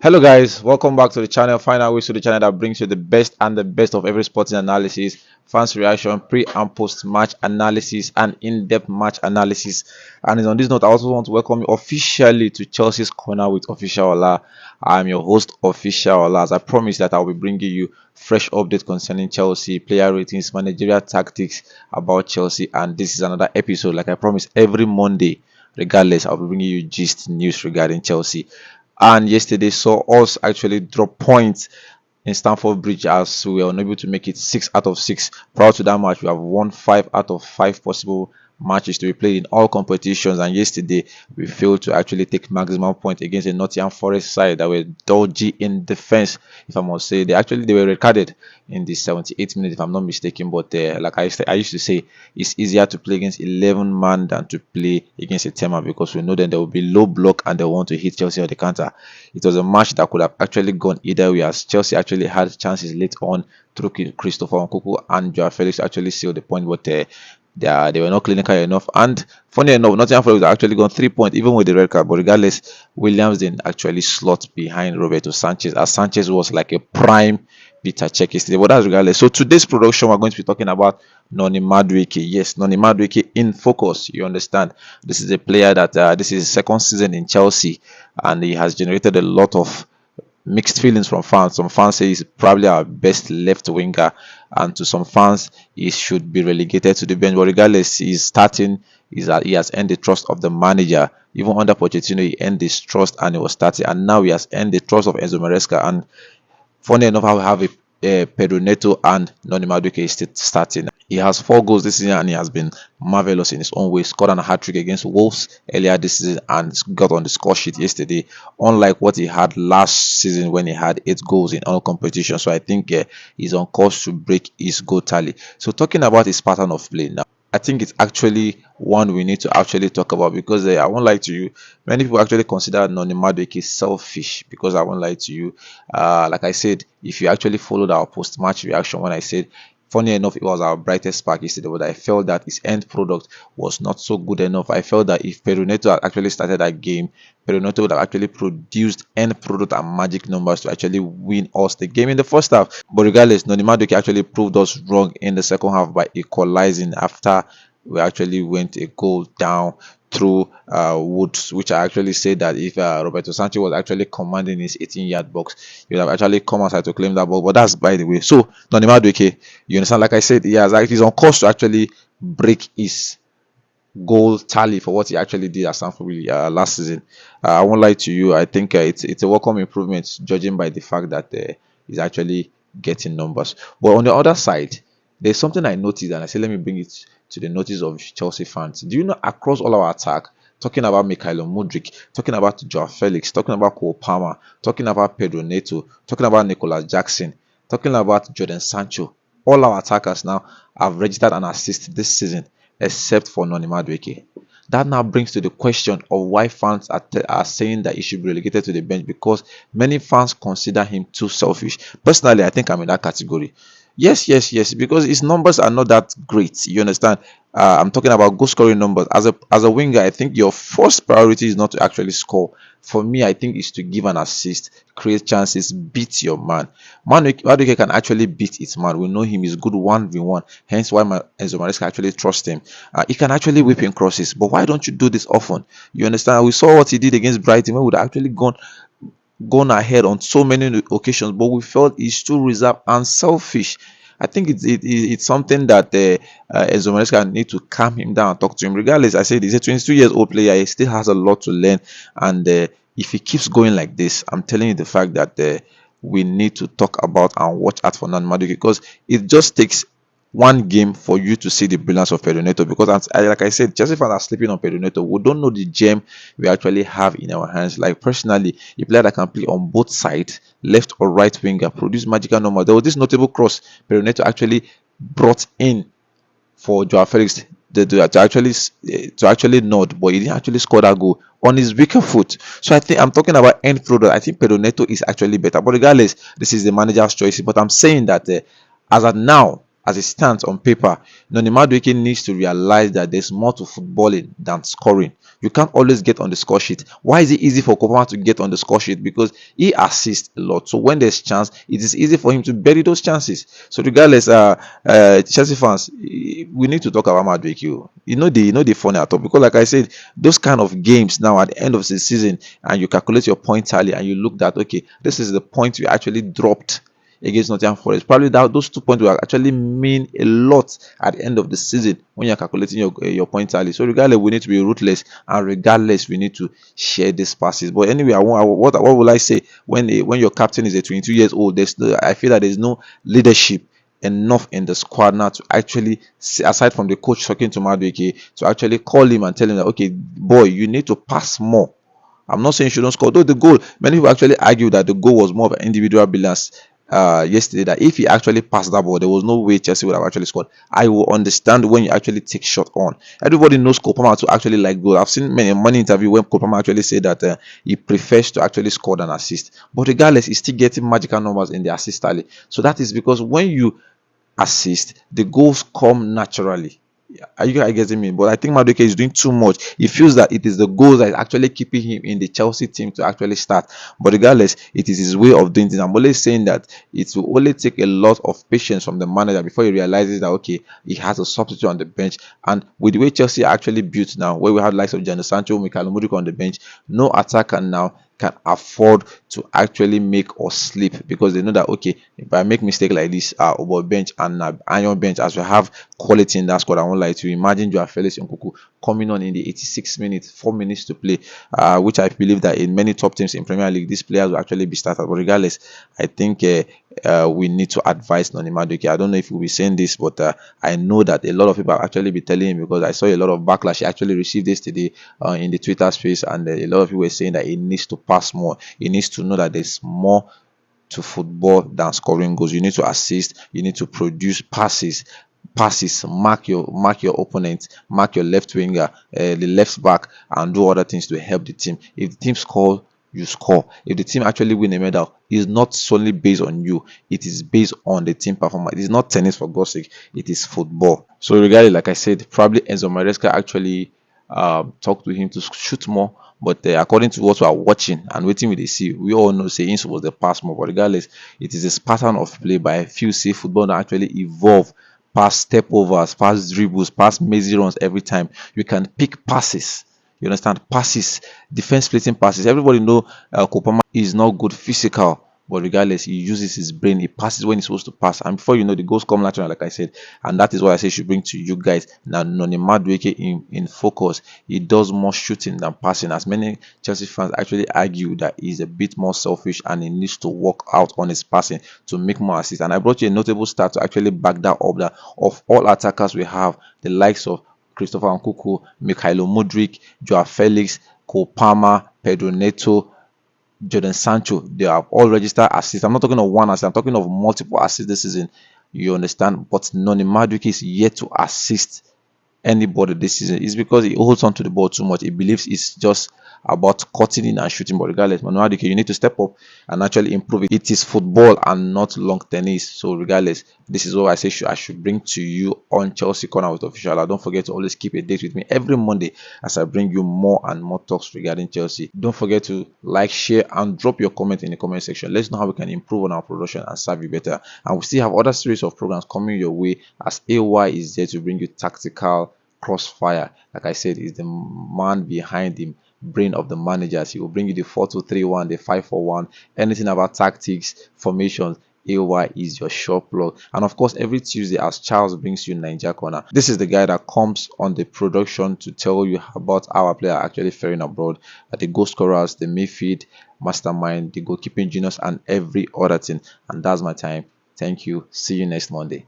Hello guys, welcome back to the channel. Find out ways to the channel that brings you the best and the best of every sporting analysis, fans reaction, pre and post match analysis, and in-depth match analysis. And on this note, I also want to welcome you officially to Chelsea's Corner with Official Ola. I'm your host, Official Ola. As I promised that I'll be bringing you fresh updates concerning Chelsea, player ratings, managerial tactics about Chelsea, and this is another episode. Like I promised, every Monday, regardless, I'll be bringing you gist news regarding Chelsea. And yesterday saw us actually drop points in Stamford Bridge as we were unable to make it 6 out of 6. Prior to that match, we have won 5 out of 5 possible matches to be played in all competitions, and yesterday we failed to actually take maximum point against a Nottingham Forest side that were dodgy in defense, if I must say. They were red carded in the 78th minute, if I'm not mistaken. But like I used to say, it's easier to play against 11 man than to play against a 10 man, because we know then there will be low block and they want to hit Chelsea on the counter. It was a match that could have actually gone either way, as Chelsea actually had chances late on through Christopher Nkunku and Joao Felix actually sealed the point, but they were not clinical enough. And funny enough, Nottingham Forest actually got 3 points even with the red card. But regardless, Williams didn't actually slot behind Roberto Sanchez, as Sanchez was like a prime Peter check yesterday. But that's regardless. So today's production, we're going to be talking about Noni Madueke. Yes, Noni Madueke in focus. You understand? This is a player that this is his second season in Chelsea, and he has generated a lot of mixed feelings from fans. Some fans say he's probably our best left winger, and to some fans he should be relegated to the bench. But regardless, he's starting. He has earned the trust of the manager. Even under Pochettino, he earned this trust and he was starting. And now he has earned the trust of Enzo Maresca. And funny enough, I have a Pedro Neto and Noni Madueke is still starting. He has 4 goals this season and he has been marvelous in his own way. Scored on a hat-trick against Wolves earlier this season and got on the score sheet yesterday, unlike what he had last season when he had 8 goals in all competitions. So I think he's on course to break his goal tally. So talking about his pattern of play now, I think it's actually one we need to actually talk about, because I won't lie to you, many people actually consider Noni Madueke selfish, because I won't lie to you, like I said, if you actually followed our post-match reaction when I said, funny enough, it was our brightest spark yesterday, but I felt that his end product was not so good enough. I felt that if Pedro Neto had actually started that game, Pedro Neto would have actually produced end product and magic numbers to actually win us the game in the first half. But regardless, Noni Madueke actually proved us wrong in the second half by equalizing after we actually went a goal down through Woods, which I actually said that if Roberto Sanchez was actually commanding his 18-yard box, he would have actually come outside to claim that ball. But that's by the way. So Noni Madueke, you understand? Like I said, he's on course to actually break his goal tally for what he actually did at Stamford Bridge last season. I won't lie to you. I think it's a welcome improvement, judging by the fact that he's actually getting numbers. But on the other side, there's something I noticed, and I said, let me bring it to the notice of Chelsea fans. Do you know, across all our attack, talking about Mikhailo Mudryk, talking about Joao Felix, talking about Cole Palmer, talking about Pedro Neto, talking about Nicolas Jackson, talking about Jordan Sancho, all our attackers now have registered an assist this season, except for Noni Madueke. That now brings to the question of why fans are saying that he should be relegated to the bench, because many fans consider him too selfish. Personally, I think I'm in that category. Yes, because his numbers are not that great. You understand? I'm talking about goal scoring numbers. As a winger, I think your first priority is not to actually score. For me, I think it's to give an assist, create chances, beat your man. Madueke can actually beat his man. We know him is good 1v1. Hence why Enzo Maresca actually trust him. He can actually whip in crosses. But why don't you do this often? You understand? We saw what he did against Brighton, where we would have actually gone ahead on so many occasions, but we felt he's too reserved and selfish. I think it's something that Enzo Maresca need to calm him down and talk to him. Regardless, I said he's a 22 years old player. He still has a lot to learn, and if he keeps going like this, I'm telling you the fact that we need to talk about and watch out for Noni Madueke, because it just takes one game for you to see the brilliance of Pedro Neto. Because like I said, Chelsea fans are sleeping on Pedro Neto. We don't know the gem we actually have in our hands. Like personally, a player that can play on both sides, left or right winger, produce magical numbers. There was this notable cross Pedro Neto actually brought in for Joao Felix to actually nod, but he didn't actually score that goal on his weaker foot. So I think I'm talking about end product. I think Pedro Neto is actually better. But regardless, this is the manager's choice. But I'm saying that as of now, as it stands on paper, Noni Madueke needs to realize that there's more to footballing than scoring. You can't always get on the score sheet. Why is it easy for Kopama to get on the score sheet? Because he assists a lot. So when there's chance, it is easy for him to bury those chances. So regardless, Chelsea fans, we need to talk about Madueke. You know the funny at all, because like I said, those kind of games now at the end of the season, and you calculate your point tally, and you look at, okay, this is the point you actually dropped against Nottingham Forest. Probably that those 2 points will actually mean a lot at the end of the season when you're calculating your point tally. So regardless, we need to be ruthless, and regardless, we need to share these passes. But anyway, what will I say when your captain is a 22 years old? I feel that there's no leadership enough in the squad now to actually aside from the coach talking to Madueke, to actually call him and tell him that, okay, boy, you need to pass more. I'm not saying you shouldn't score. Though the goal, many people actually argue that the goal was more of an individual brilliance yesterday. That if he actually passed that ball, there was no way Chelsea would have actually scored. I will understand when you actually take shot on. Everybody knows Kopama to actually like goal. I've seen many interview when Kopama actually said that he prefers to actually score than assist. But regardless, he's still getting magical numbers in the assist tally. So that is because when you assist, the goals come naturally. Are you guys getting me? But I think Madueke is doing too much. He feels that it is the goals that is actually keeping him in the Chelsea team to actually start. But regardless, it is his way of doing things. I'm always saying that it will only take a lot of patience from the manager before he realizes that, okay, he has a substitute on the bench. And with the way Chelsea are actually built now, where we have likes of Jadon Sancho, Mikel Mudryk on the bench, no attacker now can afford to actually make or sleep, because they know that, okay, if I make mistake like this over bench and iron bench, as we have quality in that squad, I won't lie to you. Imagine Joao Felix Nkuku coming on in the 86th minute, 4 minutes to play, which I believe that in many top teams in Premier League, these players will actually be started. But regardless, I think we need to advise Noni Madueke. I don't know if we'll be saying this, but I know that a lot of people actually be telling him, because I saw a lot of backlash he actually received yesterday in the Twitter space, and a lot of people were saying that he needs to pass more. He needs to know that there's more to football than scoring goals. You need to assist, you need to produce passes, mark your opponent, mark your left winger, the left back, and do other things to help the team. If the team score, you score. If the team actually win a medal, it's not solely based on you, it is based on the team performance. It's not tennis, for God's sake, it is football. So regardless, like I said, probably Enzo Maresca actually talked to him to shoot more. But according to what we are watching and waiting with the see, we all know say Insu was the pass more. But regardless, it is this pattern of play by a few see football that actually evolve past step overs, past dribbles, past mazy runs. Every time you can pick passes, you understand, passes, defense splitting passes. Everybody know Kopama is not good physical, but regardless, he uses his brain. He passes when he's supposed to pass, and before you know, the goals come naturally, like I said. And that is what I say should bring to you guys. Now, Noni Madueke in focus, he does more shooting than passing, as many Chelsea fans actually argue that he's a bit more selfish and he needs to work out on his passing to make more assists. And I brought you a notable stat to actually back that up, that of all attackers we have, the likes of Christopher Nkuku, Mikhailo Mudryk, Joao Felix, Cole Palmer, Pedro Neto, Jadon Sancho, they have all registered assists. I'm not talking of one assist, I'm talking of multiple assists this season. You understand? But Noni Madueke is yet to assist anybody this season. It's because he holds on to the ball too much. He believes it's just about cutting in and shooting. But regardless, Noni Madueke, you need to step up and actually improve it. It is football and not long tennis. So regardless, this is what I say I should bring to you on Chelsea Corner with Official. Don't forget to always keep a date with me every Monday as I bring you more and more talks regarding Chelsea. Don't forget to like, share, and drop your comment in the comment section. Let's know how we can improve on our production and serve you better. And we still have other series of programs coming your way, as AY is there to bring you tactical crossfire. Like I said, is the man behind the brain of the managers. He will bring you the 4-2-3-1, the 5-4-1, anything about tactics, formations. AY is your short plug. And of course, every Tuesday, as Charles brings you Ninja Corner, this is the guy that comes on the production to tell you about our player actually faring abroad, the goal scorers, the midfield mastermind, the goalkeeping genius, and every other thing. And that's my time. Thank you. See you next Monday.